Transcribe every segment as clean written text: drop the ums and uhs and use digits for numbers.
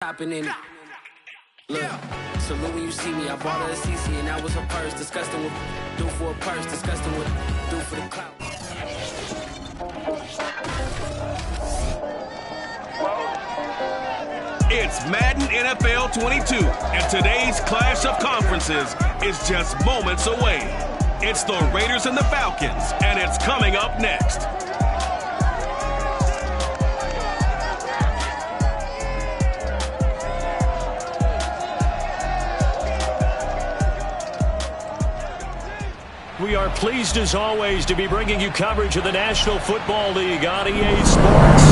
Hopping in it. Look, salute when you see me. I bought her a CC and that was her purse. Disgusting what do for a purse. Disgusting what do for the clout. It's Madden NFL 22, and today's clash of conferences is just moments away. It's the Raiders and the Falcons, and it's coming up next. We are pleased as always to be bringing you coverage of the National Football League on EA Sports.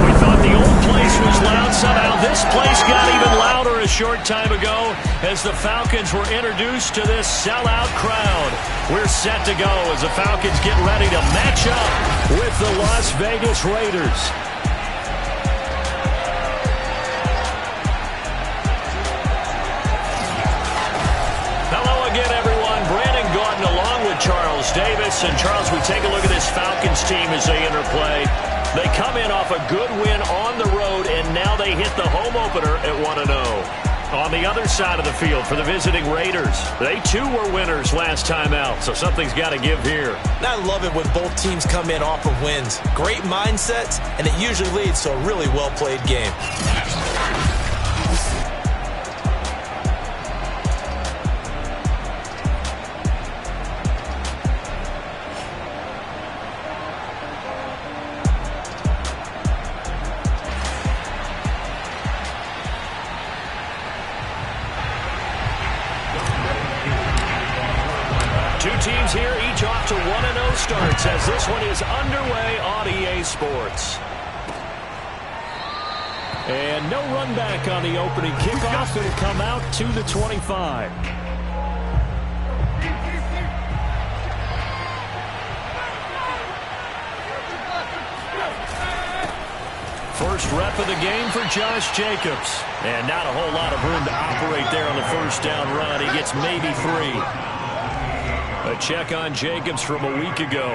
We thought the old place was loud. Somehow this place got even louder a short time ago as the Falcons were introduced to this sellout crowd. We're set to go as the Falcons get ready to match up with the Las Vegas Raiders. Charles Davis. And Charles, we take a look at this Falcons team as they interplay. They come in off a good win on the road, and now they hit the home opener at 1-0. On the other side of the field for the visiting Raiders, they too were winners last time out, so something's got to give here. I love it when both teams come in off of wins. Great mindsets, and it usually leads to a really well-played game. Teams here, each off to 1-0 starts as this one is underway on EA Sports. And no run back on the opening kickoff. It'll come out to the 25. First rep of the game for Josh Jacobs. And not a whole lot of room to operate there on the first down run. He gets maybe 3. A check on Jacobs from a week ago.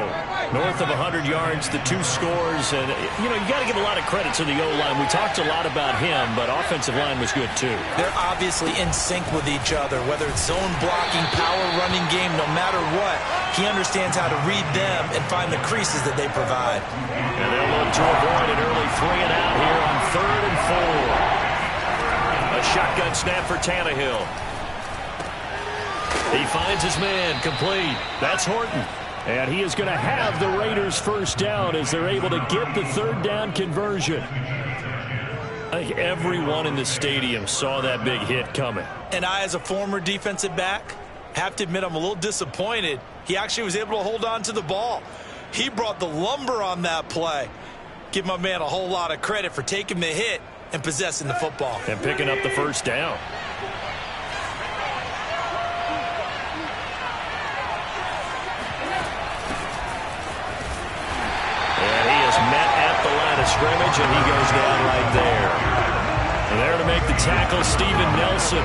North of 100 yards, the 2 scores. And, you got to give a lot of credit to the O-line. We talked a lot about him, but offensive line was good, too. They're obviously in sync with each other, whether it's zone blocking, power running game, no matter what. He understands how to read them and find the creases that they provide. And they'll look to avoid an early 3-and-out here on 3rd and 4. A shotgun snap for Tannehill. He finds his man, complete. That's Horton. And he is going to have the Raiders first down as they're able to get the 3rd down conversion. I think everyone in the stadium saw that big hit coming. And I, as a former defensive back, have to admit I'm a little disappointed. He actually was able to hold on to the ball. He brought the lumber on that play. Give my man a whole lot of credit for taking the hit and possessing the football. And picking up the first down. Scrimmage, and he goes down right there. And there to make the tackle, Steven Nelson.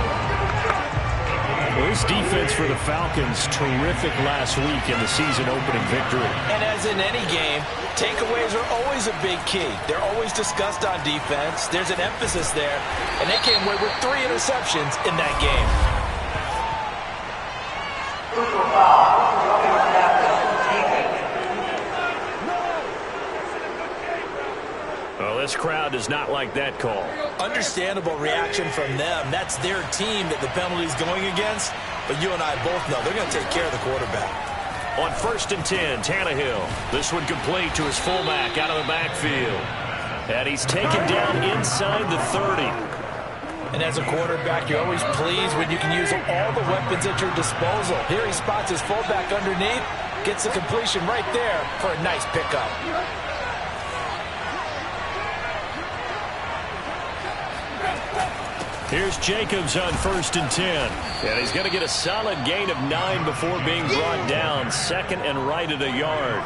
Well, this defense for the Falcons, terrific last week in the season-opening victory. And as in any game, takeaways are always a big key. They're always discussed on defense. There's an emphasis there, and they came away with 3 interceptions in that game. Well, this crowd does not like that call. Understandable reaction from them. That's their team that the penalty's going against. But you and I both know they're going to take care of the quarterback. On 1st and 10, Tannehill. This one complete to his fullback out of the backfield. And he's taken down inside the 30. And as a quarterback, you're always pleased when you can use all the weapons at your disposal. Here he spots his fullback underneath, gets the completion right there for a nice pickup. Here's Jacobs on 1st and 10. And he's going to get a solid gain of 9 before being brought down. 2nd and right at a yard.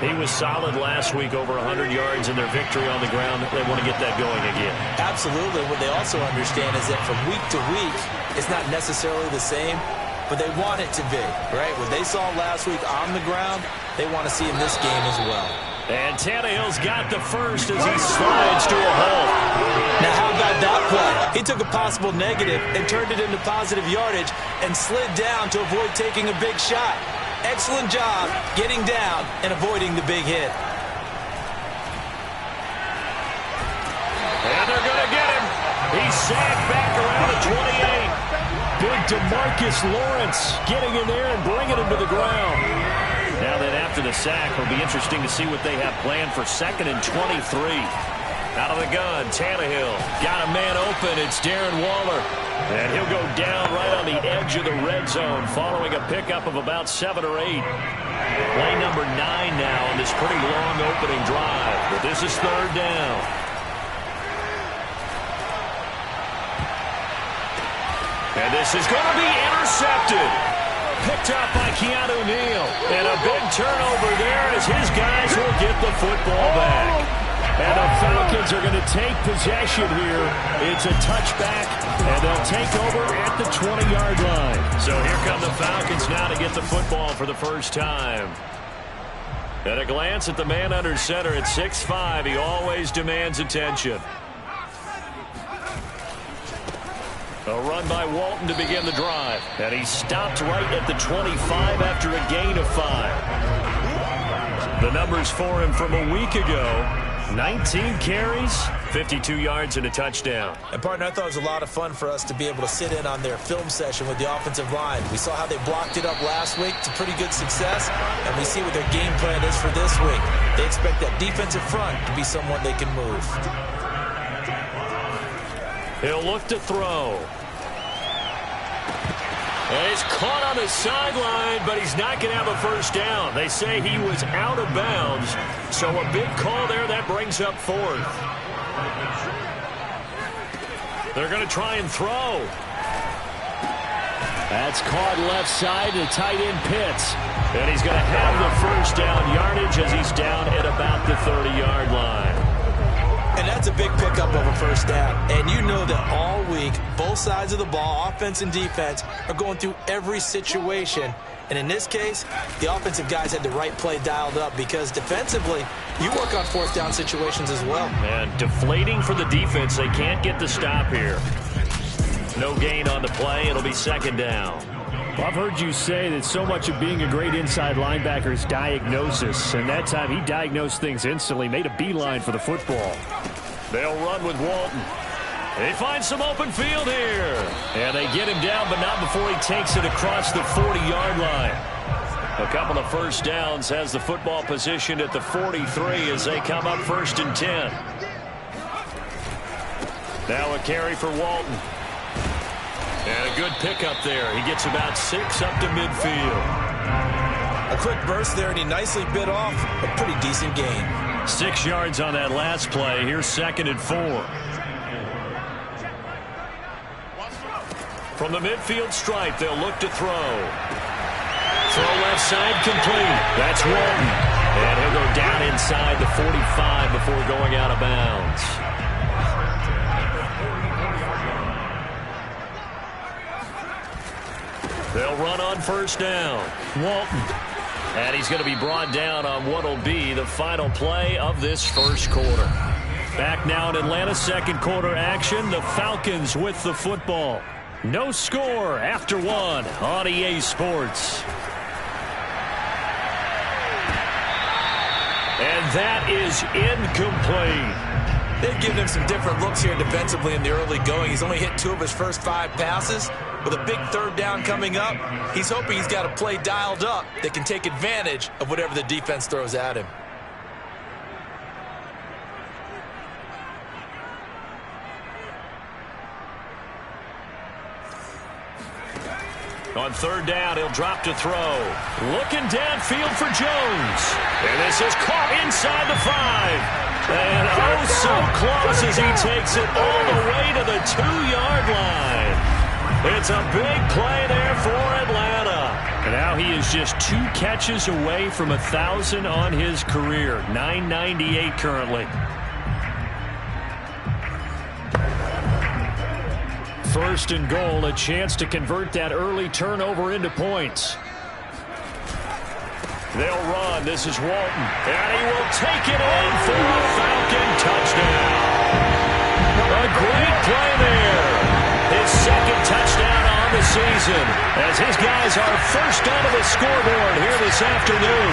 He was solid last week, over 100 yards in their victory on the ground. They want to get that going again. Absolutely. What they also understand is that from week to week, it's not necessarily the same, but they want it to be, right? What they saw last week on the ground, they want to see in this game as well. And Tannehill's got the first as he slides to a hole. Now, how about that play? He took a possible negative and turned it into positive yardage and slid down to avoid taking a big shot. Excellent job getting down and avoiding the big hit. And they're going to get him. He's sacked back around the 28. Big DeMarcus Lawrence getting in there and bringing him to the ground. Now then, after the sack, it'll be interesting to see what they have planned for 2nd and 23. Out of the gun, Tannehill. Got a man open. It's Darren Waller. And he'll go down right on the edge of the red zone following a pickup of about 7 or 8. Play number 9 now on this pretty long opening drive. But this is 3rd down. And this is going to be intercepted. Picked up by Keanu Neal. And a big turnover there as his guys will get the football back. And the Falcons are going to take possession here. It's a touchback, and they'll take over at the 20-yard line. So here come the Falcons now to get the football for the first time. At a glance at the man under center at 6'5", he always demands attention. A run by Walton to begin the drive. And he stopped right at the 25 after a gain of 5. The numbers for him from a week ago: 19 carries, 52 yards, and a touchdown. And, partner, I thought it was a lot of fun for us to be able to sit in on their film session with the offensive line. We saw how they blocked it up last week to pretty good success, and we see what their game plan is for this week. They expect that defensive front to be someone they can move. He'll look to throw. And he's caught on the sideline, but he's not going to have a first down. They say he was out of bounds, so a big call there. That brings up 4th. They're going to try and throw. That's caught left side to tight end Pitts. And he's going to have the first down yardage as he's down at about the 30-yard line. And that's a big pickup of a first down. And you know that all week, both sides of the ball, offense and defense, are going through every situation. And in this case, the offensive guys had the right play dialed up because defensively, you work on 4th down situations as well. And deflating for the defense. They can't get the stop here. No gain on the play. It'll be 2nd down. Well, I've heard you say that so much of being a great inside linebacker is diagnosis, and that time he diagnosed things instantly, made a beeline for the football. They'll run with Walton. They find some open field here. And they get him down, but not before he takes it across the 40-yard line. A couple of first downs has the football positioned at the 43 as they come up 1st and 10. Now a carry for Walton. And a good pickup there. He gets about 6 up to midfield. A quick burst there, and he nicely bit off a pretty decent gain. 6 yards on that last play. Here's 2nd and 4. From the midfield stripe, they'll look to throw. Throw left side complete. That's Walton. And he'll go down inside the 45 before going out of bounds. They'll run on 1st down. Walton. And he's going to be brought down on what will be the final play of this first quarter. Back now in Atlanta's 2nd quarter action. The Falcons with the football. No score after 1 on EA Sports. And that is incomplete. They've given him some different looks here defensively in the early going. He's only hit 2 of his first 5 passes. With a big 3rd down coming up, he's hoping he's got a play dialed up that can take advantage of whatever the defense throws at him. On 3rd down, he'll drop to throw. Looking downfield for Jones. And this is caught inside the 5. And oh, so close as he takes it all the way to the 2-yard line. It's a big play there for Atlanta. And now he is just 2 catches away from 1,000 on his career. 998 currently. 1st and goal, a chance to convert that early turnover into points. They'll run. This is Walton. And he will take it in for a Falcon touchdown. play there. His second touchdown on the season as his guys are first onto the scoreboard here this afternoon.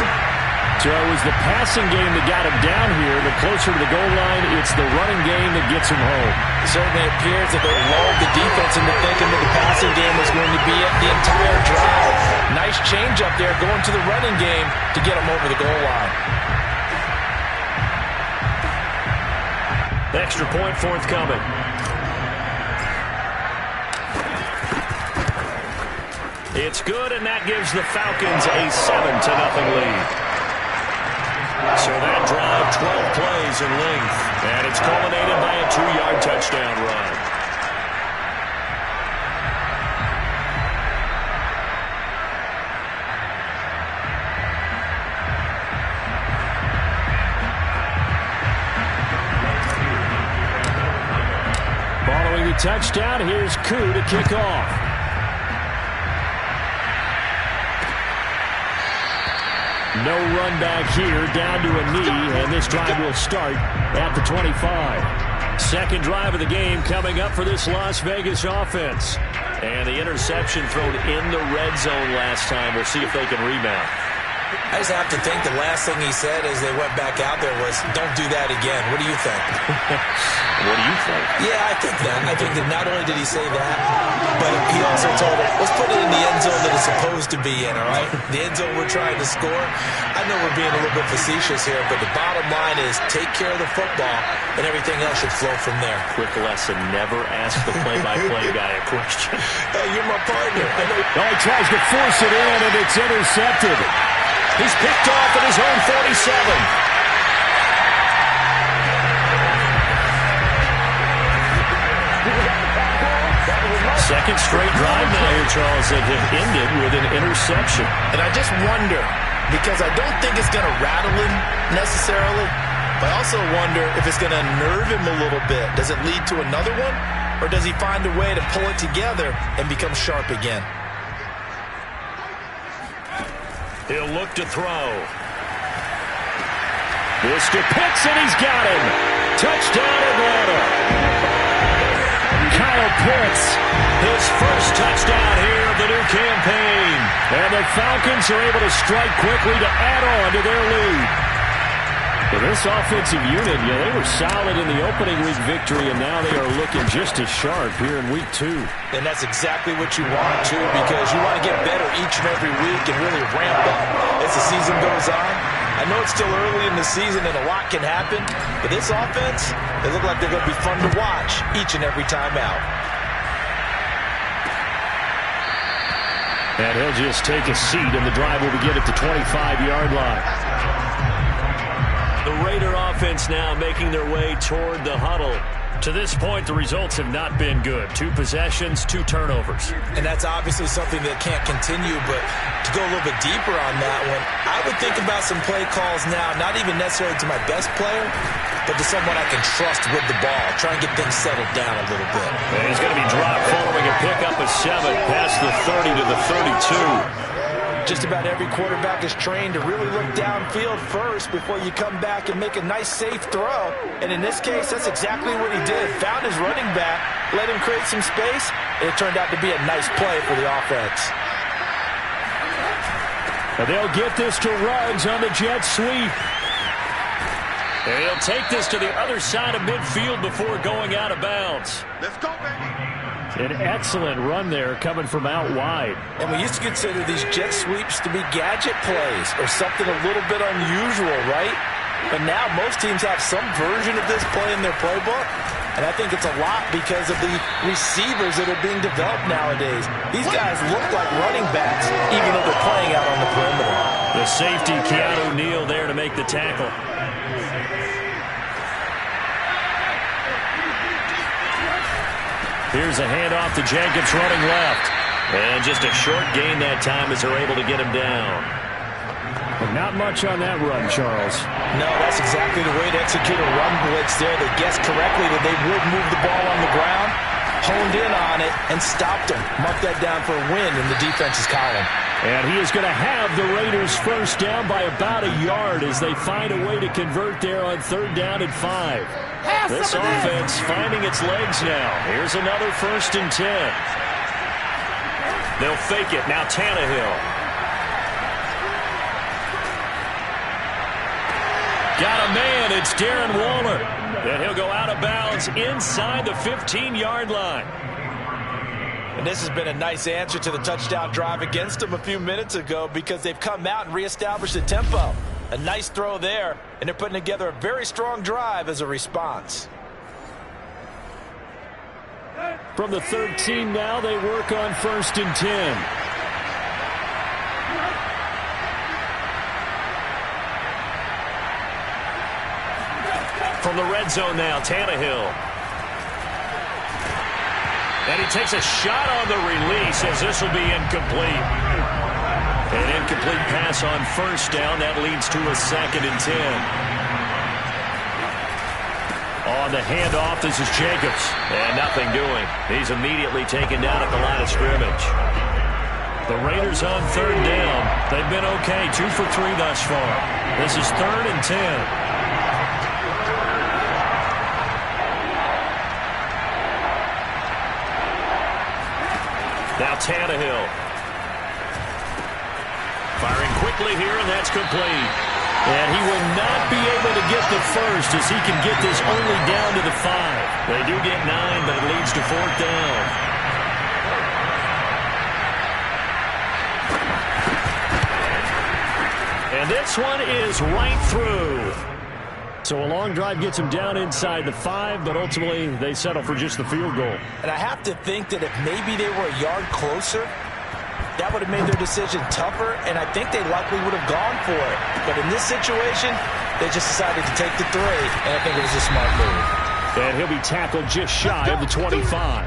So it was the passing game that got him down here. The closer to the goal line, it's the running game that gets him home. It certainly appears that they lulled the defense into thinking that the passing game was going to be the entire drive. Nice change up there going to the running game to get him over the goal line. Extra point forthcoming. It's good, and that gives the Falcons a 7-0 lead. So that drive, 12 plays in length, and it's culminated by a 2-yard touchdown run. Following the touchdown, here's Koo to kick off. No run back here, down to a knee, and this drive will start at the 25. Second drive of the game coming up for this Las Vegas offense. And the interception thrown in the red zone last time. We'll see if they can rebound. I just have to think the last thing he said as they went back out there was, don't do that again. What do you think? What do you think? Yeah, I think that. I think that not only did he say that, but he also told him, let's put it in the end zone that it's supposed to be in, all right? The end zone we're trying to score. I know we're being a little bit facetious here, but the bottom line is take care of the football, and everything else should flow from there. Quick lesson, never ask the play-by-play guy a question. Hey, you're my partner. I know. Oh, he tries to force it in, and it's intercepted. He's picked off at his own 47. Second straight drive now here, Charles, that have ended with an interception. And I just wonder, because I don't think it's going to rattle him necessarily, but I also wonder if it's going to nerve him a little bit. Does it lead to another one, or does he find a way to pull it together and become sharp again? He'll look to throw. This to Pitts, and he's got him. Touchdown, Atlanta. Kyle Pitts, his first touchdown here of the new campaign. And the Falcons are able to strike quickly to add on to their lead. Well, this offensive unit, they were solid in the opening week victory, and now they are looking just as sharp here in week 2. And that's exactly what you want, too, because you want to get better each and every week and really ramp up as the season goes on. I know it's still early in the season and a lot can happen, but this offense, they look like they're going to be fun to watch each and every time out. And he'll just take a seat, and the drive will begin at the 25-yard line. The Raider offense now making their way toward the huddle. To this point, the results have not been good. 2 possessions, 2 turnovers. And that's obviously something that can't continue, but to go a little bit deeper on that one, I would think about some play calls now, not even necessarily to my best player, but to someone I can trust with the ball. Try and get things settled down a little bit. And he's going to be dropped following a pickup of 7 past the 30 to the 32. Just about every quarterback is trained to really look downfield first before you come back and make a nice, safe throw. And in this case, that's exactly what he did. Found his running back, let him create some space, and it turned out to be a nice play for the offense. And they'll get this to Ruggs on the jet sweep. And he'll take this to the other side of midfield before going out of bounds. Let's go, baby. An excellent run there coming from out wide. And we used to consider these jet sweeps to be gadget plays or something a little bit unusual, right? But now most teams have some version of this play in their playbook. And I think it's a lot because of the receivers that are being developed nowadays. These guys look like running backs, even though they're playing out on the perimeter. The safety, Keanu Neal, there to make the tackle. Here's a handoff to Jenkins running left. And just a short gain that time as they're able to get him down. But not much on that run, Charles. No, that's exactly the way to execute a run blitz there. They guessed correctly that they would move the ball on the ground. honed in on it and stopped him. Mark that down for a win in the defense's column. And he is going to have the Raiders first down by about a yard as they find a way to convert there on 3rd down and 5. This offense finding its legs now. Here's another 1st and 10. They'll fake it. Now Tannehill. Got a man. It's Darren Waller. And he'll go out of bounds inside the 15-yard line. And this has been a nice answer to the touchdown drive against them a few minutes ago because they've come out and reestablished the tempo. A nice throw there, and they're putting together a very strong drive as a response. From the 13 now, they work on 1st and 10. From the red zone now, Tannehill. And he takes a shot on the release as this will be incomplete. An incomplete pass on 1st down. That leads to a 2nd and 10. On the handoff, this is Jacobs. And nothing doing. He's immediately taken down at the line of scrimmage. The Raiders on 3rd down. They've been okay. 2 for 3 thus far. This is 3rd and 10. Now Tannehill. Firing quickly here, and that's complete. And he will not be able to get the first as he can get this only down to the 5. They do get 9, but it leads to 4th down. And this one is right through. So a long drive gets them down inside the 5, but ultimately they settle for just the field goal. And I have to think that if maybe they were a yard closer, that would have made their decision tougher, and I think they likely would have gone for it. But in this situation, they just decided to take the 3, and I think it was a smart move. And he'll be tackled just shy of the 25.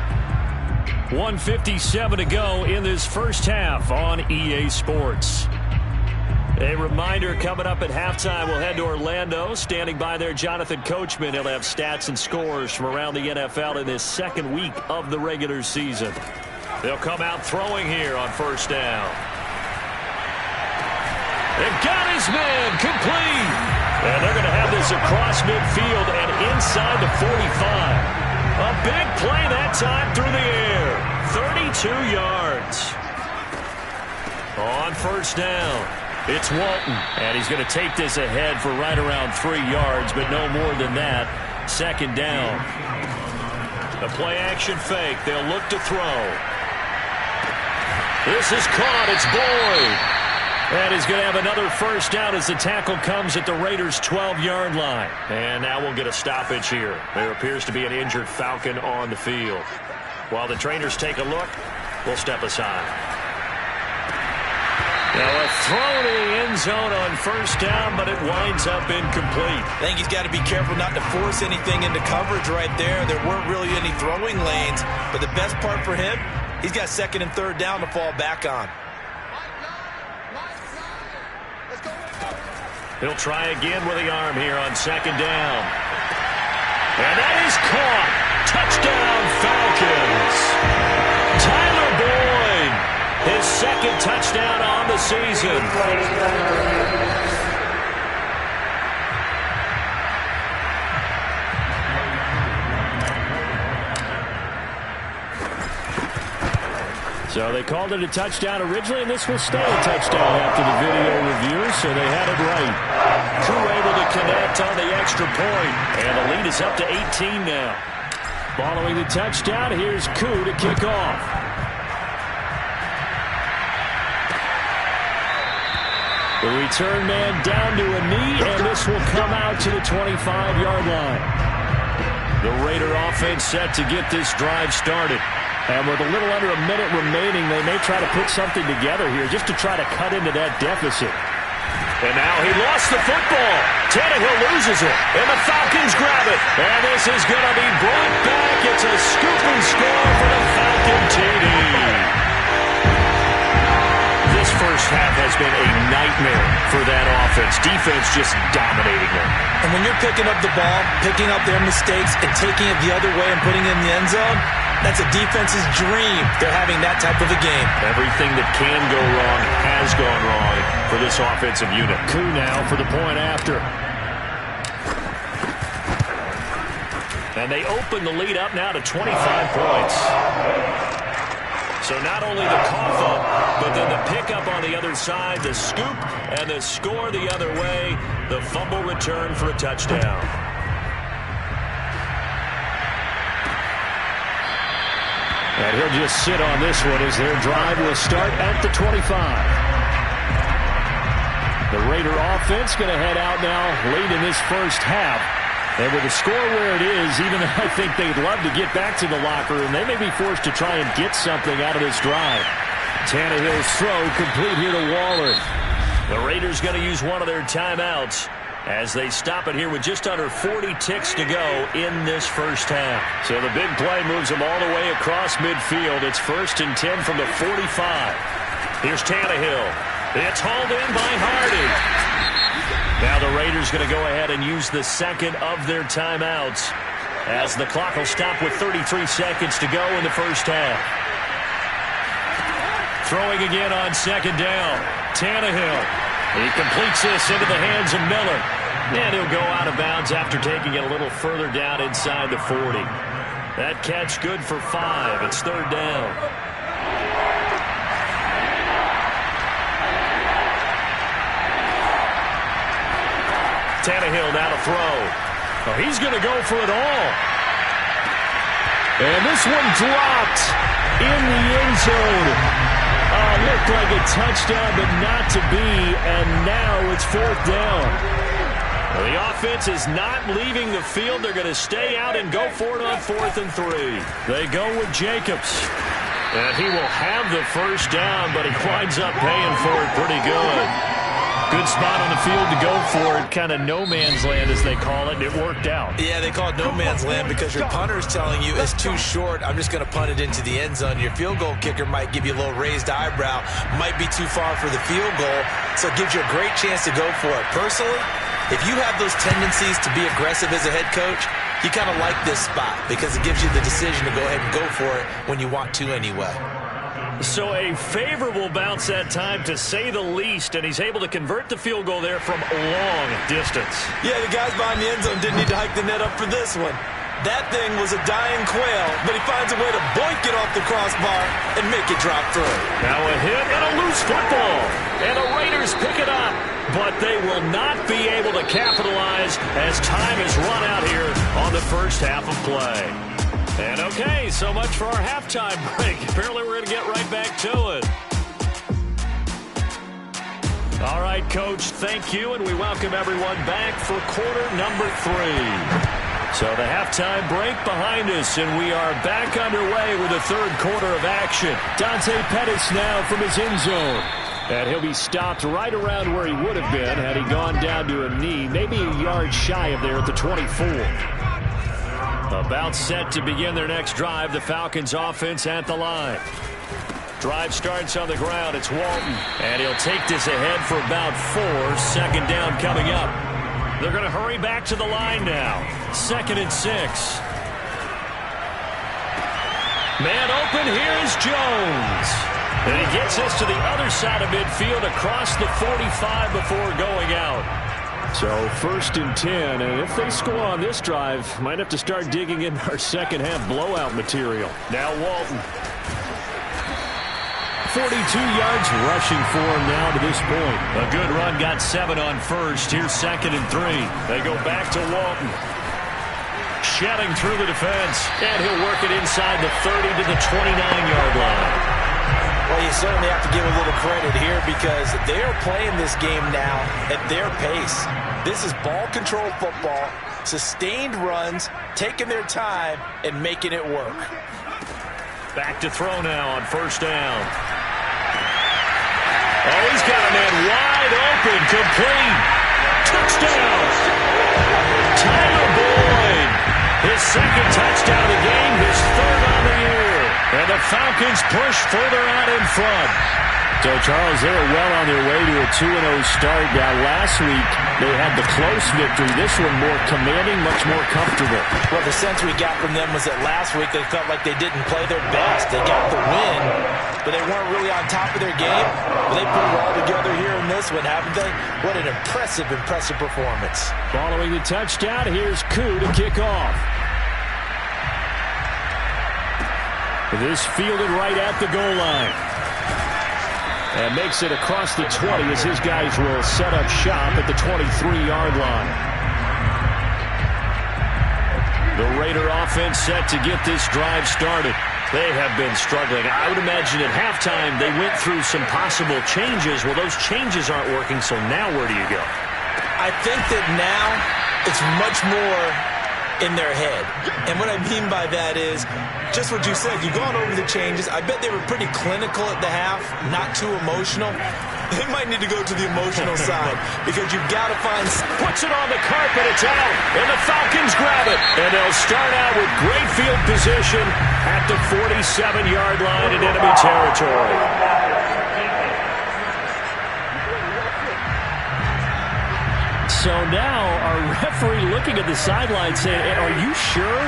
1:57 to go in this first half on EA Sports. A reminder, coming up at halftime, we'll head to Orlando. Standing by there, Jonathan Coachman. He'll have stats and scores from around the NFL in this 2nd week of the regular season. They'll come out throwing here on 1st down. And got his man complete. And they're going to have this across midfield and inside the 45. A big play that time through the air. 32 yards. On 1st down. It's Walton, and he's going to take this ahead for right around 3 yards, but no more than that. 2nd down. A play-action fake. They'll look to throw. This is caught. It's Boyd. And he's going to have another 1st down as the tackle comes at the Raiders' 12-yard line. And now we'll get a stoppage here. There appears to be an injured Falcon on the field. While the trainers take a look, we'll step aside. Now a throw to the end zone on 1st down, but it winds up incomplete. I think he's got to be careful not to force anything into coverage right there. There weren't really any throwing lanes, but the best part for him, he's got 2nd and 3rd down to fall back on. He'll try again with the arm here on 2nd down. And that is caught. Touchdown, Falcons. Tyler Boyd. His 2nd touchdown on the season. So they called it a touchdown originally, and this will stay a touchdown after the video review, so they had it right. Koo able to connect on the extra point, and the lead is up to 18 now. Following the touchdown, here's Koo to kick off. The return man down to a knee, and this will come out to the 25-yard line. The Raider offense set to get this drive started. And with a little under a minute remaining, they may try to put something together here just to try to cut into that deficit. And now he lost the football. Tannehill loses it, and the Falcons grab it. And this is going to be brought back. It's a scoop and score for the Falcon TD. This first half has been a nightmare for that offense. Defense just dominating them. And when you're picking up the ball, picking up their mistakes, and taking it the other way and putting it in the end zone, That's a defense's dream. They're having that type of a game. Everything that can go wrong has gone wrong for this offensive unit. Coup now for the point after. And they open the lead up now to 25 points. So not only the cough up, but then the pickup on the other side, the scoop, and the score the other way, the fumble return for a touchdown. And he'll just sit on this one as their drive will start at the 25. The Raider offense going to head out now late in this first half. And with the score where it is, even though I think they'd love to get back to the locker room, they may be forced to try and get something out of this drive. Tannehill's throw complete here to Waller. The Raiders going to use one of their timeouts as they stop it here with just under 40 ticks to go in this first half. So the big play moves them all the way across midfield. It's 1st and 10 from the 45. Here's Tannehill. It's hauled in by Hardy. Now the Raiders going to go ahead and use the second of their timeouts as the clock will stop with 33 seconds to go in the first half. Throwing again on second down. Tannehill. He completes this into the hands of Miller. And he'll go out of bounds after taking it a little further down inside the 40. That catch good for 5. It's 3rd down. Tannehill now to throw. Oh, he's going to go for it all. And this one dropped in the end zone. Looked like a touchdown, but not to be. And now it's 4th down. Well, the offense is not leaving the field. They're going to stay out and go for it on 4th and 3. They go with Jacobs. And he will have the first down, but he winds up paying for it pretty good. Good spot on the field to go for it. Kind of no man's land, as they call it. It worked out. Yeah, they call it no man's land because your punter is telling you it's too short. I'm just going to punt it into the end zone. Your field goal kicker might give you a little raised eyebrow. Might be too far for the field goal. So it gives you a great chance to go for it. Personally, if you have those tendencies to be aggressive as a head coach, you kind of like this spot because it gives you the decision to go ahead and go for it when you want to anyway. So a favorable bounce that time, to say the least, and he's able to convert the field goal there from a long distance. Yeah, the guys behind the end zone didn't need to hike the net up for this one. That thing was a dying quail, but he finds a way to boink it off the crossbar and make it drop through. Now a hit and a loose football, and the Raiders pick it up, but they will not be able to capitalize as time is run out here on the first half of play. And okay, so much for our halftime break. Apparently we're going to get right back to it. All right, Coach, thank you, and we welcome everyone back for quarter number 3. So the halftime break behind us, and we are back underway with the third quarter of action. Dante Pettis now from his end zone. And he'll be stopped right around where he would have been had he gone down to a knee, maybe a yard shy of there at the 24. About set to begin their next drive. The Falcons offense at the line. Drive starts on the ground. It's Walton. And he'll take this ahead for about 4. 2nd down coming up. They're going to hurry back to the line now. 2nd and 6. Man open. Here is Jones. And he gets us to the other side of midfield across the 45 before going out. So 1st and 10, and if they score on this drive, might have to start digging in our second half blowout material. Now Walton. 42 yards rushing for him now to this point. A good run, got 7 on first. Here's 2nd and 3. They go back to Walton. Shedding through the defense, and he'll work it inside the 30 to the 29-yard line. Well, you certainly have to give a little credit here because they are playing this game now at their pace. This is ball control football, sustained runs, taking their time, and making it work. Back to throw now on 1st down. Oh, he's got a man wide open, complete. Touchdown. Tyler Boyd. His 2nd touchdown of the game, his 3rd on the year. And the Falcons push further out in front. So, Charles, they were well on their way to a 2-0 start. Now, last week, they had the close victory. This one more commanding, much more comfortable. Well, the sense we got from them was that last week they felt like they didn't play their best. They got the win, but they weren't really on top of their game. But they put it all together here in this one, haven't they? What an impressive performance. Following the touchdown, here's Koo to kick off. This fielded right at the goal line. And makes it across the 20 as his guys will set up shop at the 23-yard line. The Raider offense set to get this drive started. They have been struggling. I would imagine at halftime they went through some possible changes. Well, those changes aren't working, so now where do you go? I think that now it's much more in their head. And what I mean by that is just what you said. You've gone over the changes. I bet they were pretty clinical at the half, not too emotional. They might need to go to the emotional side because you've got to find... Puts it on the carpet, it's out, and the Falcons grab it. And they'll start out with great field position at the 47-yard line in enemy territory. So now our referee looking at the sideline saying, are you sure?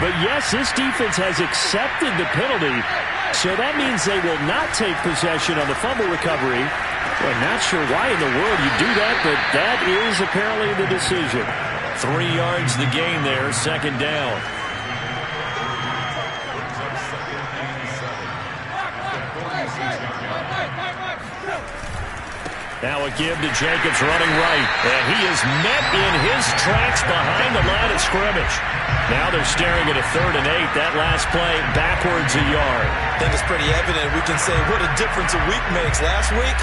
But yes, this defense has accepted the penalty, so that means they will not take possession on the fumble recovery. Well, not sure why in the world you do that, but that is apparently the decision. 3 yards the gain there, second down. Now a give to Jacobs running right. And he is met in his tracks behind the line of scrimmage. Now they're staring at a 3rd and 8. That last play backwards a yard. I think it's pretty evident. We can say what a difference a week makes. Last week,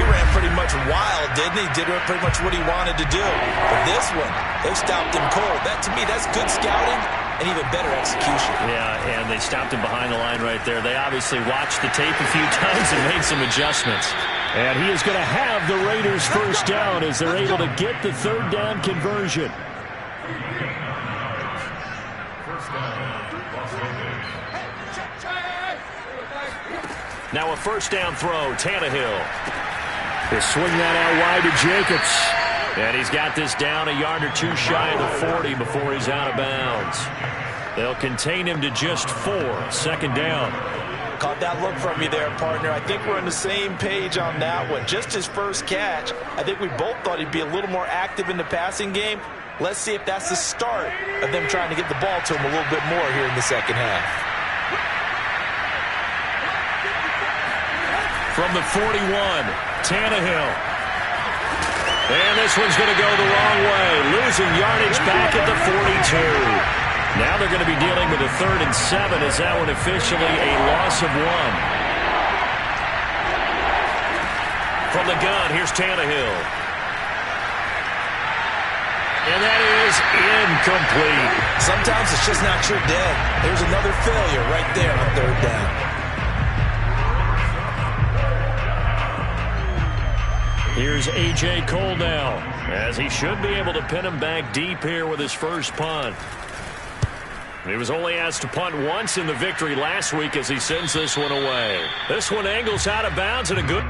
he ran pretty much wild, didn't he? Did pretty much what he wanted to do. But this one, they stopped him cold. That, to me, that's good scouting and even better execution. Yeah, and they stopped him behind the line right there. They obviously watched the tape a few times and made some adjustments. And he is going to have the Raiders first down as they're able to get the 3rd down conversion. Now a first down throw, Tannehill. They swing that out wide to Jacobs. And he's got this down a yard or two shy of the 40 before he's out of bounds. They'll contain him to just 4, second down. Caught that look from you there, partner. I think we're on the same page on that one. Just his first catch. I think we both thought he'd be a little more active in the passing game. Let's see if that's the start of them trying to get the ball to him a little bit more here in the second half. From the 41, Tannehill. And this one's going to go the wrong way. Losing yardage back at the 42. Now they're going to be dealing with a 3rd and 7 as that one officially a loss of 1. From the gun, here's Tannehill. And that is incomplete. Sometimes it's just not your day. There's another failure right there on 3rd down. Here's A.J. Cole now, as he should be able to pin him back deep here with his first punt. He was only asked to punt once in the victory last week as he sends this one away. This one angles out of bounds and a good...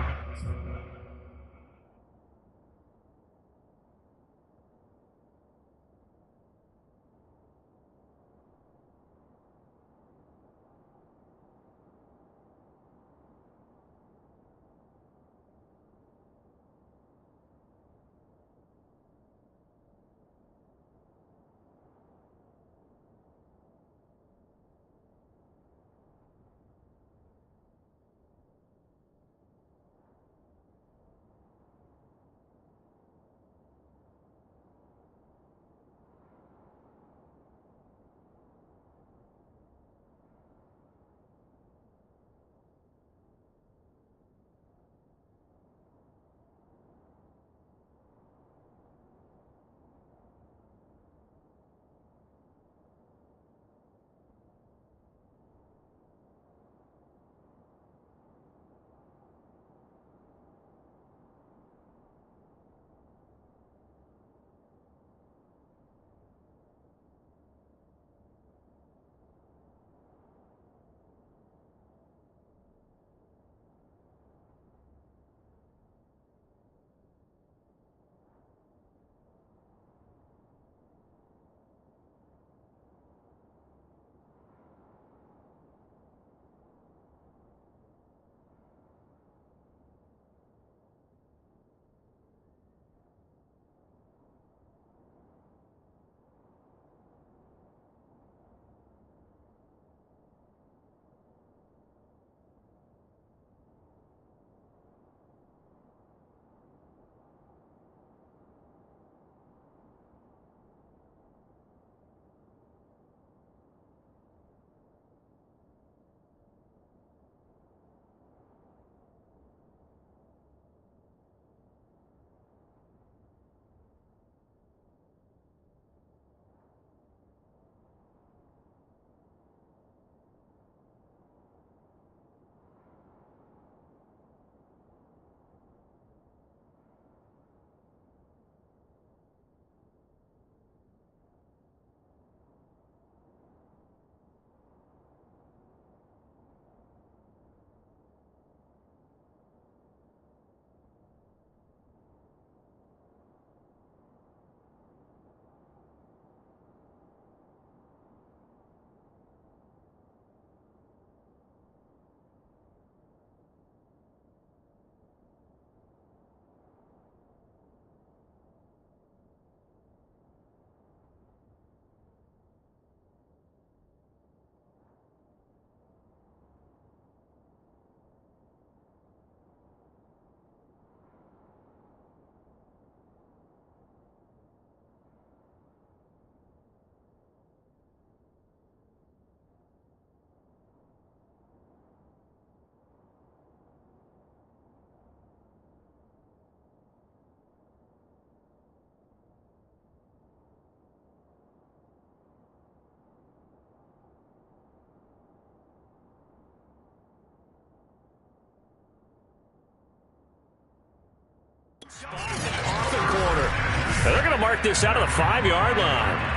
And they're going to mark this out of the 5-yard line.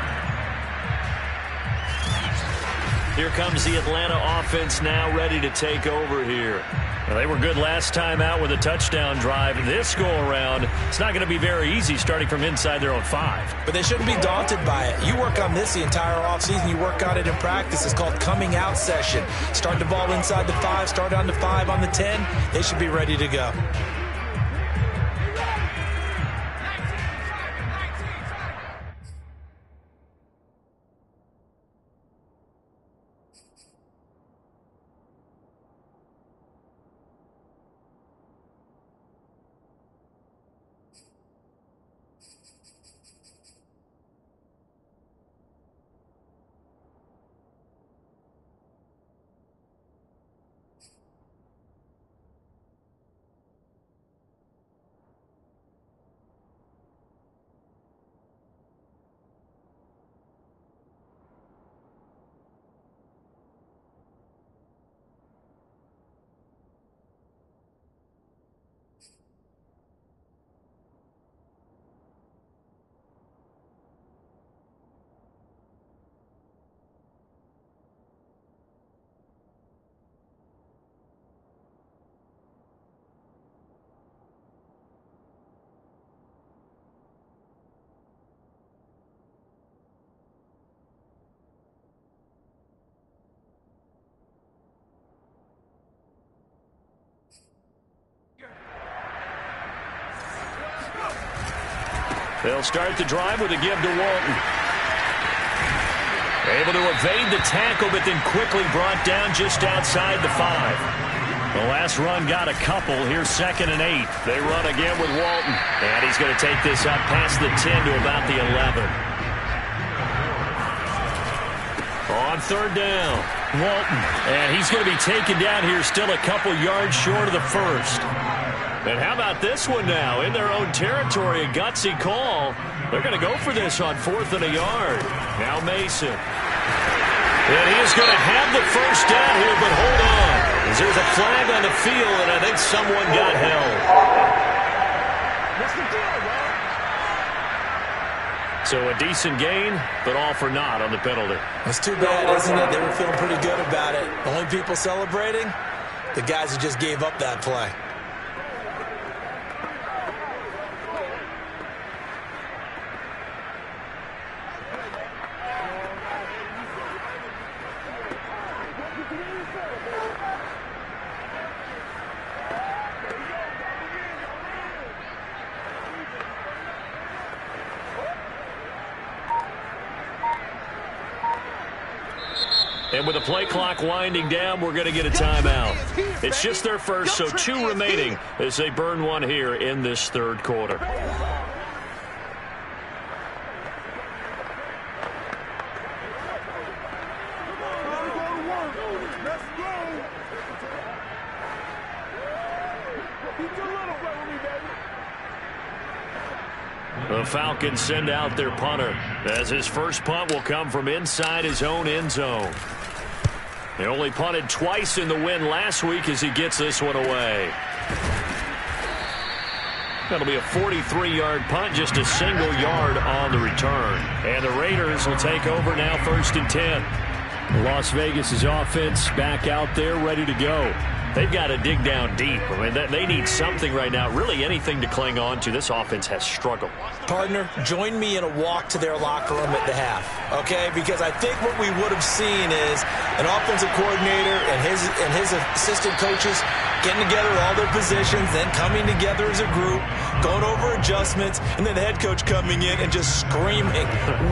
Here comes the Atlanta offense now ready to take over here. Well, they were good last time out with a touchdown drive. This go-around, it's not going to be very easy starting from inside their own 5. But they shouldn't be daunted by it. You work on this the entire offseason. You work on it in practice. It's called coming out session. Start the ball inside the 5, start on the 5, on the 10. They should be ready to go. They'll start the drive with a give to Walton. Able to evade the tackle, but then quickly brought down just outside the 5. The last run got a couple. Here's 2nd and 8. They run again with Walton. And he's going to take this up past the 10 to about the 11. On 3rd down, Walton. And he's going to be taken down here still a couple yards short of the 1st. And how about this one now? In their own territory, a gutsy call. They're going to go for this on 4th and a yard. Now Mason. And he is going to have the first down here, but hold on. As there's a flag on the field, and I think someone got held. So a decent gain, but all for naught on the penalty. That's too bad, isn't it? They were feeling pretty good about it. The only people celebrating, the guys who just gave up that play. And with the play clock winding down, we're going to get a timeout. It's just their first, so 2 remaining as they burn one here in this 3rd quarter. The Falcons send out their punter as his first punt will come from inside his own end zone. They only punted twice in the win last week as he gets this one away. That'll be a 43-yard punt, just a single yard on the return. And the Raiders will take over now 1st and 10. Las Vegas' offense back out there ready to go. They've got to dig down deep. I mean, they need something right now, really anything to cling on to. This offense has struggled. Partner, join me in a walk to their locker room at the half, okay? Because I think what we would have seen is an offensive coordinator and his assistant coaches getting together with all their positions, then coming together as a group, going over adjustments, and then the head coach coming in and just screaming,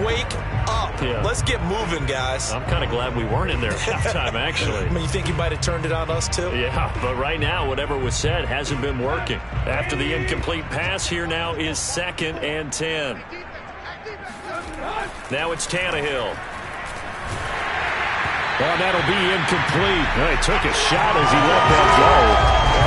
wake up. Yeah. Let's get moving, guys. I'm kind of glad we weren't in there at halftime, actually. I mean, you think he might have turned it on us, too? Yeah, but right now, whatever was said hasn't been working. After the incomplete pass, here now is 2nd and 10. Now it's Tannehill. Well, that'll be incomplete. Well, he took a shot as he let that go.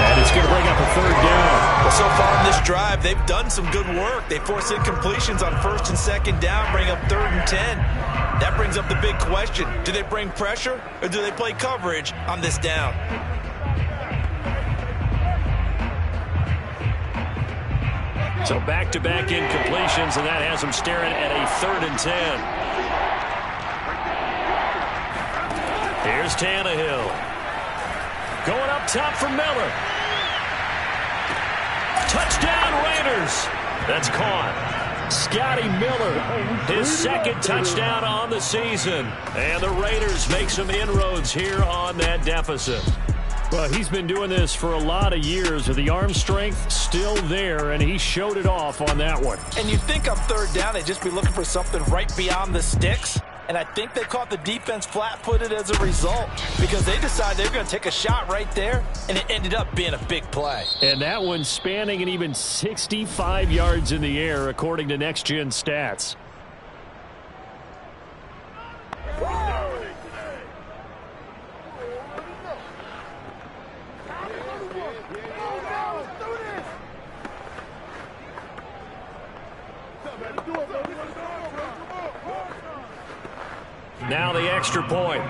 And it's going to bring up a 3rd down. Well, so far in this drive, they've done some good work. They forced incompletions on 1st and 2nd down, bring up 3rd and 10. That brings up the big question. Do they bring pressure or do they play coverage on this down? So back-to-back incompletions, and that has them staring at a 3rd and 10. Here's Tannehill. Going up top for Miller. Touchdown, Raiders. That's caught. Scotty Miller, his 2nd touchdown on the season. And the Raiders make some inroads here on that deficit. Well, he's been doing this for a lot of years with the arm strength still there, and he showed it off on that one. And you think on 3rd down, they'd just be looking for something right beyond the sticks. And I think they caught the defense flat-footed as a result because they decided they were going to take a shot right there, and it ended up being a big play. And that one spanning an even 65 yards in the air, according to Next Gen Stats. Now the extra point.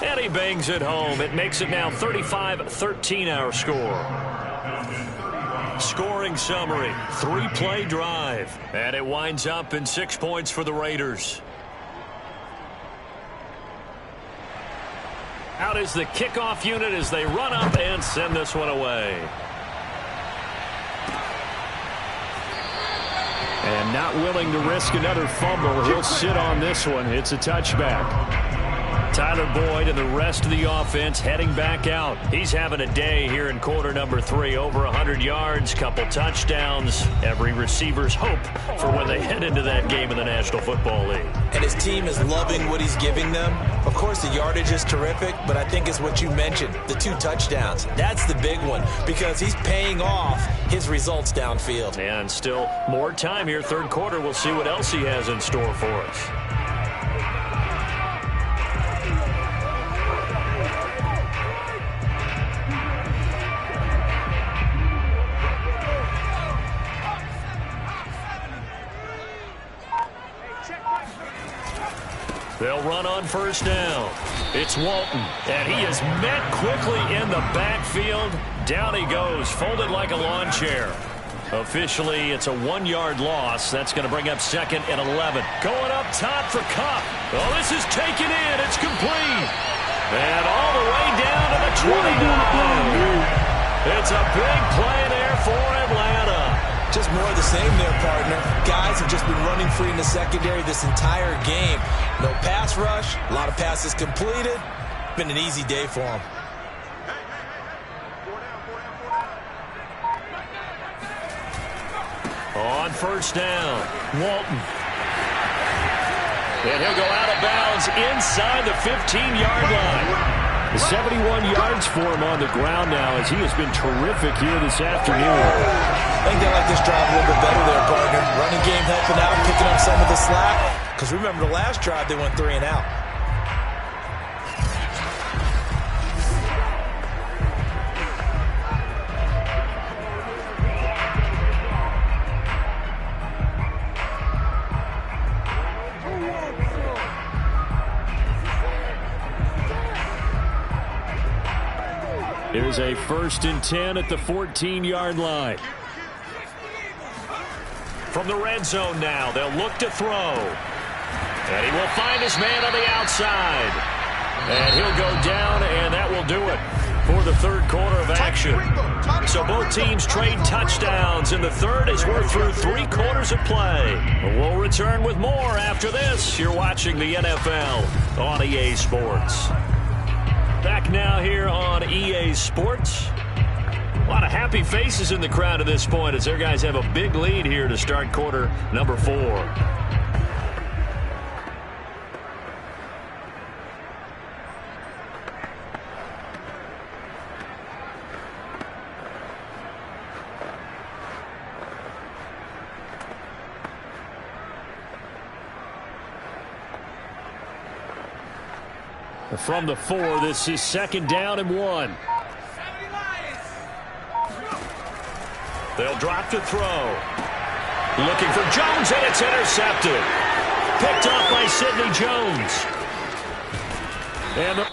And he bangs it home. It makes it now 35-13 our score. Scoring summary, 3-play drive. And it winds up in 6 points for the Raiders. Out is the kickoff unit as they run up and send this one away. And not willing to risk another fumble, he'll sit on this one. It's a touchback. Tyler Boyd and the rest of the offense heading back out. He's having a day here in quarter number 3. Over 100 yards, couple touchdowns. Every receiver's hope for when they head into that game in the National Football League. And his team is loving what he's giving them. Of course, the yardage is terrific, but I think it's what you mentioned, the 2 touchdowns. That's the big one because he's paying off his results downfield. And still more time here, 3rd quarter. We'll see what else he has in store for us. They'll run on 1st down. It's Walton, and he is met quickly in the backfield. Down he goes, folded like a lawn chair. Officially, it's a 1-yard loss. That's going to bring up 2nd and 11. Going up top for Kupp. Oh, this is taken in. It's complete. And all the way down to the 29. It's a big play there for Atlanta. Just more of the same there, partner. Guys have just been running free in the secondary this entire game. No pass rush, a lot of passes completed. Been an easy day for them. On 1st down, Walton. And he'll go out of bounds inside the 15-yard line. 71 yards for him on the ground now as he has been terrific here this afternoon. I think they like this drive a little bit better there, partner. Running game helping out, picking up some of the slack. Because remember, the last drive they went 3 and out. There's a 1st and 10 at the 14-yard line. From the red zone now, they'll look to throw. And he will find his man on the outside. And he'll go down, and that will do it for the 3rd quarter of action. So both teams trade touchdowns in the 3rd as we're through 3 quarters of play. We'll return with more after this. You're watching the NFL on EA Sports. Back now here on EA Sports. A lot of happy faces in the crowd at this point as their guys have a big lead here to start quarter number 4. From the 4, this is 2nd down and 1. They'll drop to throw. Looking for Jones, and it's intercepted. Picked off by Sidney Jones. And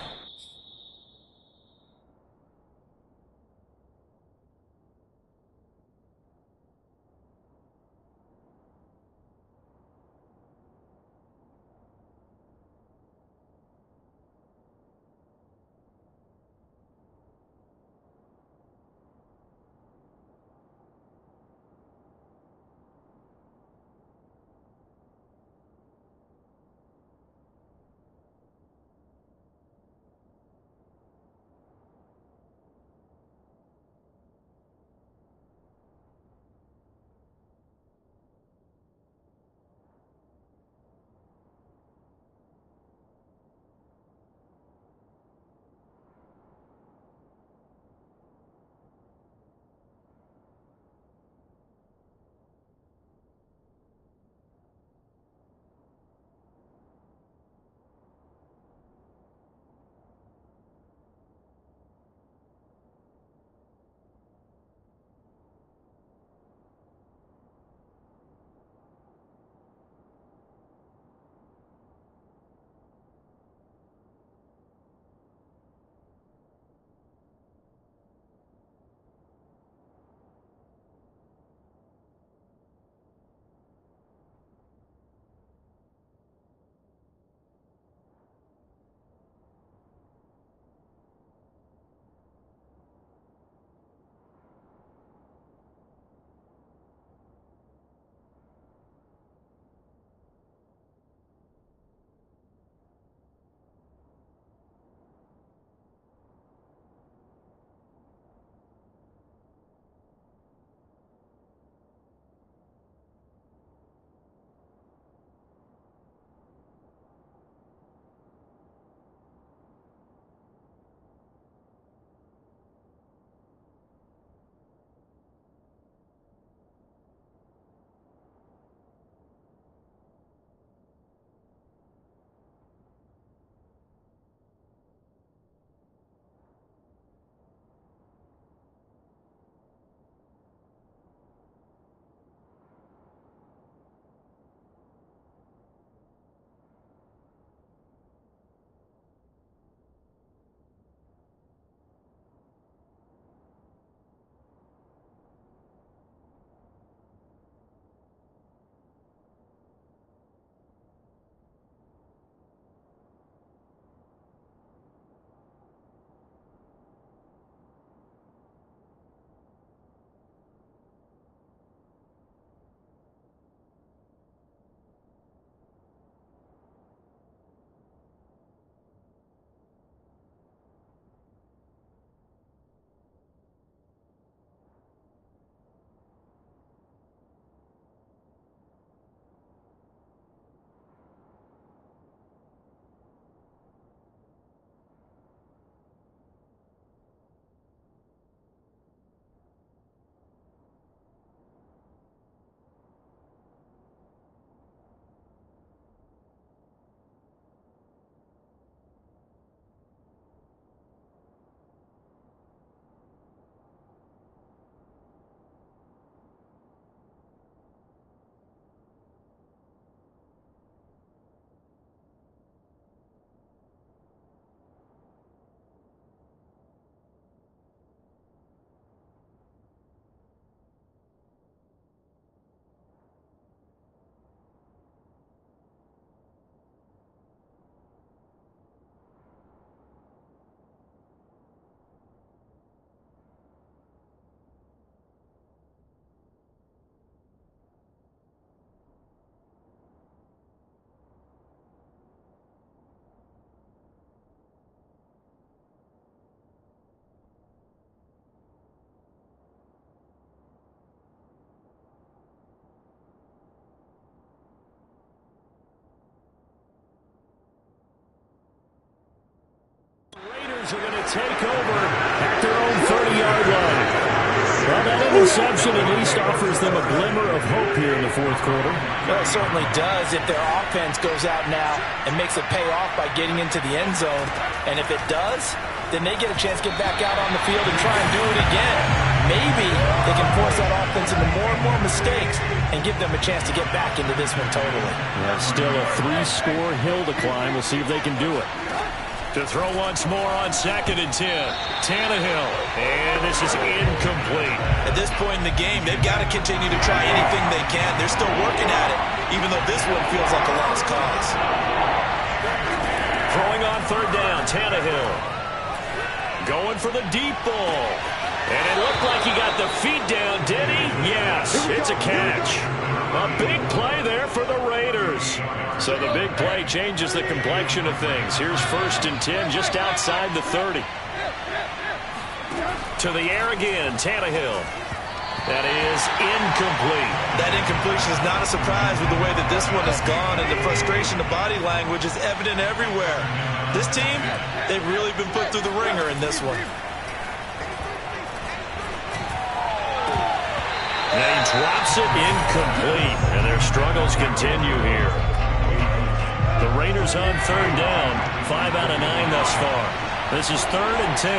Falcons are going to take over at their own 30-yard line. Well, that interception at least offers them a glimmer of hope here in the fourth quarter. Well, it certainly does if their offense goes out now and makes it pay off by getting into the end zone. And if it does, then they get a chance to get back out on the field and try and do it again. Maybe they can force that offense into more and more mistakes and give them a chance to get back into this one totally. Yeah, still a 3-score hill to climb. We'll see if they can do it. To throw once more on 2nd and 10. Tannehill. And this is incomplete. At this point in the game, they've got to continue to try anything they can. They're still working at it, even though this one feels like a lost cause. Throwing on 3rd down, Tannehill. Going for the deep ball. And it looked like he got the feet down, did he? Yes, it's a catch. A big play there for the Raiders. So the big play changes the complexion of things. Here's 1st and 10 just outside the 30. To the air again, Tannehill. That is incomplete. That incompletion is not a surprise with the way that this one has gone, and the frustration of body language is evident everywhere. This team, they've really been put through the ringer in this one. And he drops it incomplete, and their struggles continue here. The Raiders on 3rd down, 5 out of 9 thus far. This is 3rd and 10.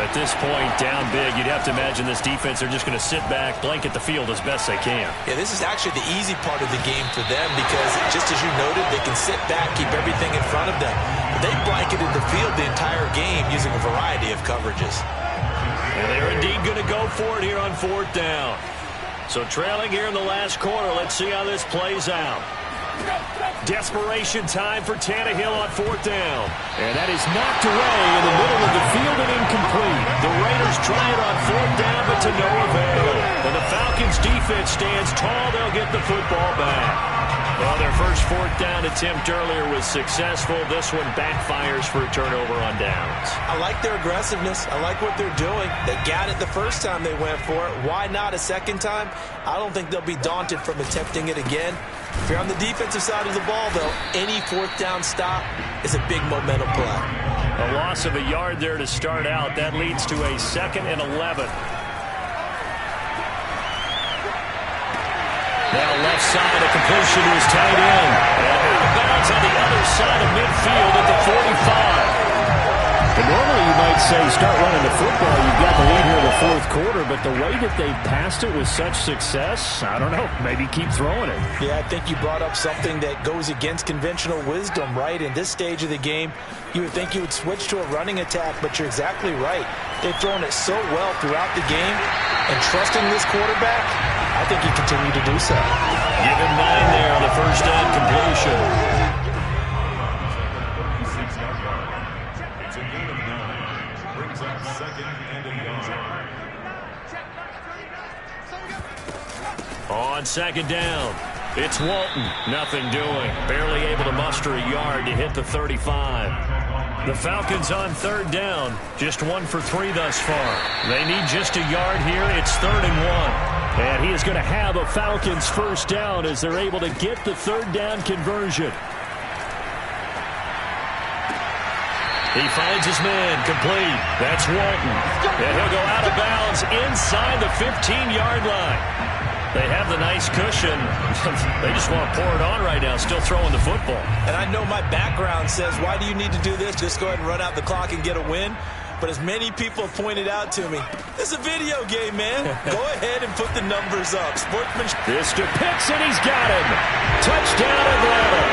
At this point, down big, you'd have to imagine this defense, they're just going to sit back, blanket the field as best they can. Yeah, this is actually the easy part of the game for them because, just as you noted, they can sit back, keep everything in front of them. But they blanketed the field the entire game using a variety of coverages. And they're indeed going to go for it here on 4th down. So trailing here in the last quarter, let's see how this plays out. Desperation time for Tannehill on 4th down. And that is knocked away in the middle of the field and incomplete. The Raiders try it on 4th down, but to no avail. And the Falcons defense stands tall. They'll get the football back. Well, their first 4th down attempt earlier was successful. This one backfires for a turnover on downs. I like their aggressiveness. I like what they're doing. They got it the first time they went for it. Why not a second time? I don't think they'll be daunted from attempting it again. If you're on the defensive side of the ball, though, any 4th down stop is a big momentum play. A loss of a yard there to start out. That leads to a 2nd and 11. Now left side, a completion to his tight end. And out of bounds on the other side of midfield at the 45. And normally you might say start running the football. You've got the lead here in the fourth quarter, but the way that they've passed it with such success, I don't know, maybe keep throwing it. Yeah, I think you brought up something that goes against conventional wisdom, right? In this stage of the game, you would think you would switch to a running attack, but you're exactly right. They've thrown it so well throughout the game, and trusting this quarterback, I think he continued to do so. Give him 9 there on the first down completion. On 2nd down, it's Walton. Nothing doing. Barely able to muster a yard to hit the 35. The Falcons on 3rd down. Just 1 for 3 thus far. They need just a yard here. It's 3rd and 1. And he is going to have a Falcons first down as they're able to get the 3rd down conversion. He finds his man, complete. That's Walton. And he'll go out of bounds inside the 15-yard line. They have the nice cushion. They just want to pour it on right now, still throwing the football. And I know my background says, why do you need to do this? Just go ahead and run out the clock and get a win. But as many people have pointed out to me, it's a video game, man. Go ahead and put the numbers up. Sportsmanship. This to Pitts, and he's got him. Touchdown, Atlanta.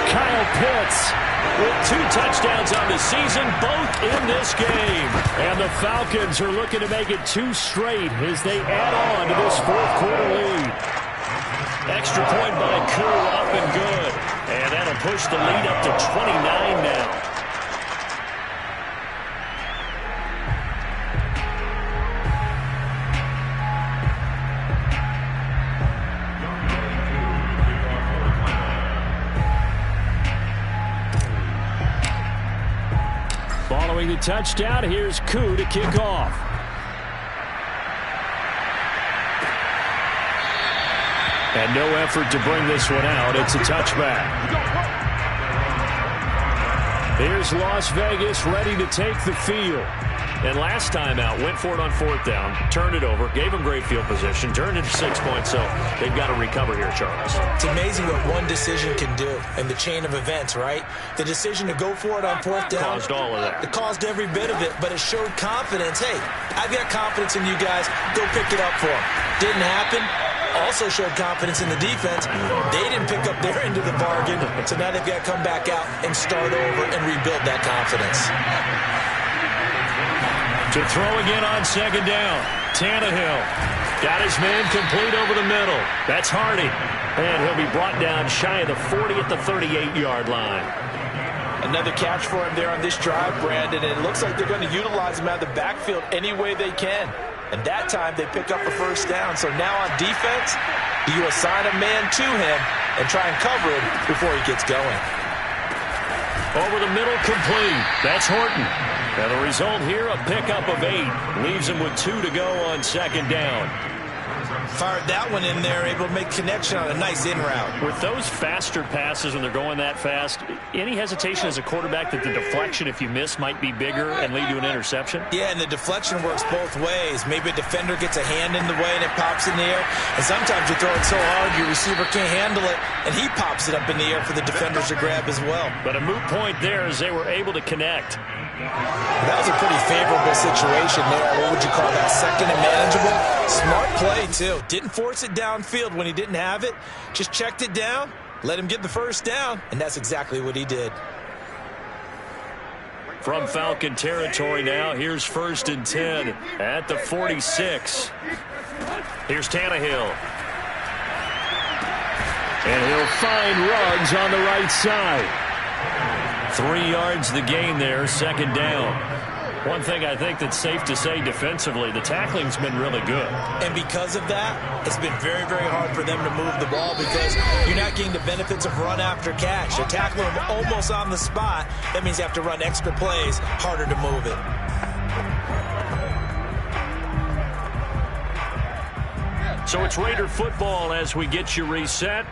Kyle Pitts with 2 touchdowns on the season, both in this game. And the Falcons are looking to make it 2 straight as they add on to this fourth quarter lead. Extra point by Koo, up and good. And that'll push the lead up to 29 now. Following the touchdown, here's Koo to kick off. And no effort to bring this one out. It's a touchback. Here's Las Vegas ready to take the field. And last time out, went for it on fourth down, turned it over, gave them great field position, turned it to 6 points, so they've got to recover here, Charles. It's amazing what one decision can do in the chain of events, right? The decision to go for it on fourth down. Caused all of that. It caused every bit of it, but it showed confidence. Hey, I've got confidence in you guys. Go pick it up for them. Didn't happen. Also showed confidence in the defense. They didn't pick up their end of the bargain, so now they've got to come back out and start over and rebuild that confidence. To throw again on second down. Tannehill got his man complete over the middle. That's Hardy. And he'll be brought down shy of the 40 at the 38-yard line. Another catch for him there on this drive, Brandon. And it looks like they're going to utilize him out of the backfield any way they can. And that time they pick up a first down. So now on defense, you assign a man to him and try and cover him before he gets going. Over the middle, complete. That's Horton. And the result here, a pickup of 8. Leaves him with 2 to go on second down. Fired that one in there, able to make connection on a nice in route. With those faster passes when they're going that fast, any hesitation as a quarterback that the deflection, if you miss, might be bigger and lead to an interception? Yeah, and the deflection works both ways. Maybe a defender gets a hand in the way and it pops in the air. And sometimes you throw it so hard your receiver can't handle it, and he pops it up in the air for the defenders to grab as well. But a moot point there as they were able to connect. That was a pretty favorable situation there. What would you call that? Second and manageable? Smart play, too. Didn't force it downfield when he didn't have it. Just checked it down, let him get the first down, and that's exactly what he did. From Falcon territory now, here's 1st and 10 at the 46. Here's Tannehill. And he'll find Ruggs on the right side. 3 yards the gain there, second down. One thing I think that's safe to say defensively, the tackling's been really good. And because of that, it's been very, very hard for them to move the ball because you're not getting the benefits of run after catch. You're tackling them almost on the spot. That means you have to run extra plays, harder to move it. So it's Raider football as we get you reset.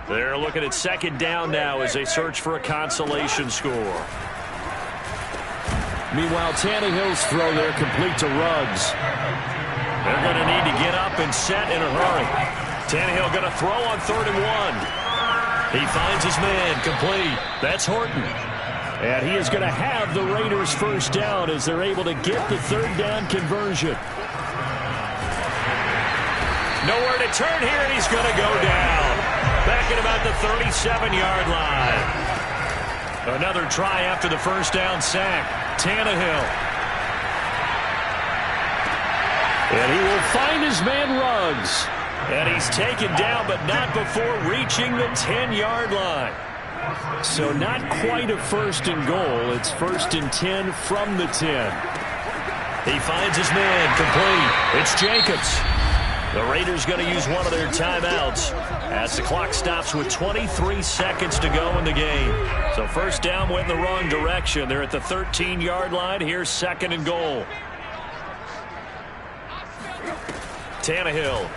They're looking at second down now as they search for a consolation score. Meanwhile, Tannehill's throw there complete to Ruggs. They're going to need to get up and set in a hurry. Tannehill going to throw on 3rd and 1. He finds his man complete. That's Horton. And he is going to have the Raiders first down as they're able to get the 3rd down conversion. Nowhere to turn here, and he's going to go down. Back at about the 37-yard line. Another try after the first down sack. Tannehill. And he will find his man Ruggs. And he's taken down, but not before reaching the 10-yard line. So not quite a 1st and goal. It's 1st and 10 from the 10. He finds his man complete. It's Jacobs. The Raiders going to use one of their timeouts as the clock stops with 23 seconds to go in the game. So first down went in the wrong direction. They're at the 13-yard line. Here's 2nd and goal. Tannehill.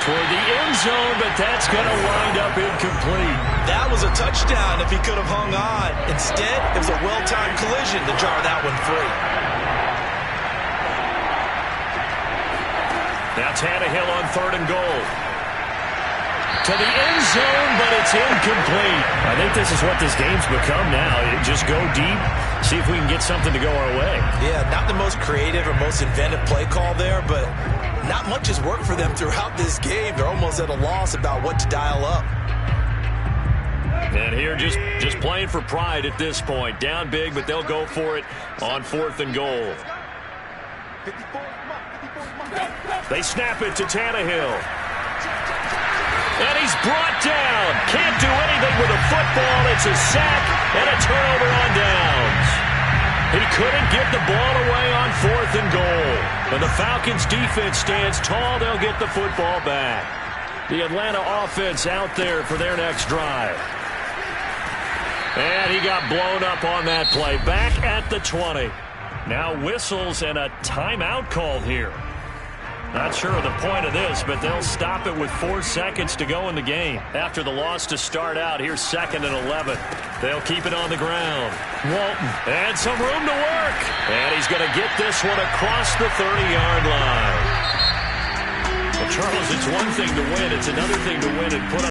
Toward the end zone, but that's going to wind up incomplete. That was a touchdown if he could have hung on. Instead, it was a well-timed collision to jar that one free. Now Tannehill on 3rd and goal. To the end zone, but it's incomplete. I think this is what this game's become now. Just go deep, see if we can get something to go our way. Yeah, not the most creative or most inventive play call there, but not much has worked for them throughout this game. They're almost at a loss about what to dial up. And here just playing for pride at this point. Down big, but they'll go for it on 4th and goal. They snap it to Tannehill. And he's brought down. Can't do anything with a football. It's a sack and a turnover on downs. He couldn't get the ball away on 4th and goal. And the Falcons defense stands tall. They'll get the football back. The Atlanta offense out there for their next drive. And he got blown up on that play. Back at the 20. Now whistles and a timeout called here. Not sure of the point of this, but they'll stop it with 4 seconds to go in the game. After the loss to start out, here's 2nd and 11. They'll keep it on the ground. Walton, and some room to work. And he's going to get this one across the 30-yard line. Well, Charles, it's one thing to win. It's another thing to win and put